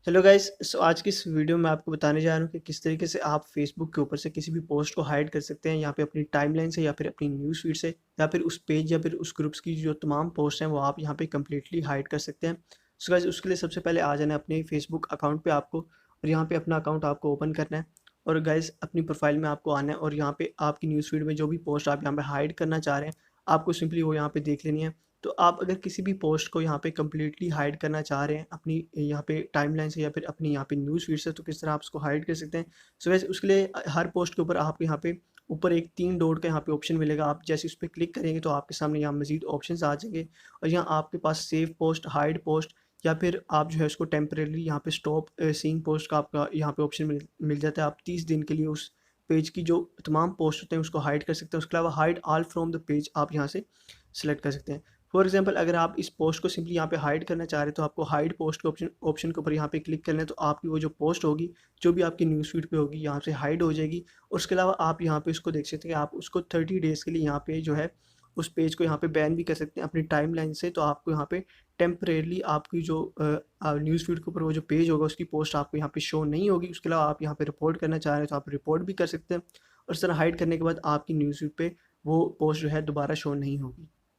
Hello guys. आज की इस वीडियो में आपको बताने जा रहा हूँ कि किस तरीके से आप फेसबुक के ऊपर से किसी भी पोस्ट को हाइड कर सकते हैं, यहाँ पे अपनी टाइमलाइन से या फिर अपनी न्यूज़ फीड से या फिर उस पेज या फिर उस ग्रुप्स की जो तमाम पोस्ट हैं वो आप यहाँ पे कम्प्लीटली हाइड कर सकते हैं। सो गाइस, उसके लिए सबसे पहले आ जाना है अपने फेसबुक अकाउंट पे आपको, और यहाँ पे अपना अकाउंट आपको ओपन करना है। और गाइस, अपनी प्रोफाइल में आपको आना है और यहाँ पे आपकी न्यूज़ फीड में जो भी पोस्ट आप यहाँ पे हाइड करना चाह रहे हैं, आपको सिंपली वो यहाँ पे देख लेनी है। तो आप अगर किसी भी पोस्ट को यहाँ पे कंप्लीटली हाइड करना चाह रहे हैं अपनी यहाँ पे टाइमलाइन से या फिर अपनी यहाँ पे न्यूज़ फीड से, तो किस तरह आप उसको हाइड कर सकते हैं। सो वैसे उसके लिए हर पोस्ट के ऊपर आप यहाँ पे ऊपर एक 3 डॉट का यहाँ पे ऑप्शन मिलेगा। आप जैसे उस पर क्लिक करेंगे तो आपके सामने यहाँ मजीद ऑप्शन आ जाएंगे, और यहाँ आपके पास सेव पोस्ट, हाइड पोस्ट, या फिर आप जो है उसको टेम्परेली यहाँ पे स्टॉप सीइंग पोस्ट का आपका यहाँ पे ऑप्शन मिल जाता है। आप 30 दिन के लिए उस पेज की जो तमाम पोस्ट होते हैं उसको हाइड कर सकते हैं। उसके अलावा hide all from the page आप यहाँ से सिलेक्ट कर सकते हैं। फॉर एग्जांपल, अगर आप इस पोस्ट को सिंपली यहाँ पे हाइड करना चाह रहे हैं तो आपको हाइड पोस्ट के ऑप्शन के ऊपर यहाँ पे क्लिक करना है, तो आपकी वो जो पोस्ट होगी, जो भी आपकी न्यूज़ फीड पे होगी, यहाँ से हाइड हो जाएगी। और उसके अलावा आप यहाँ पे उसको देख सकते हैं कि आप उसको 30 डेज़ के लिए यहाँ पे जो है उस पेज को यहाँ पे बैन भी कर सकते हैं अपनी टाइमलाइन से। तो आपको यहाँ पे टेम्परेरली आपकी जो न्यूज़ फीड के ऊपर वो जो पेज होगा उसकी पोस्ट आपको यहाँ पे शो नहीं होगी। उसके अलावा आप यहाँ पे रिपोर्ट करना चाह रहे हैं तो आप रिपोर्ट भी कर सकते हैं, और इस तरह हाइड करने के बाद आपकी न्यूज़ फीड पे वो पोस्ट जो है दोबारा शो नहीं होगी।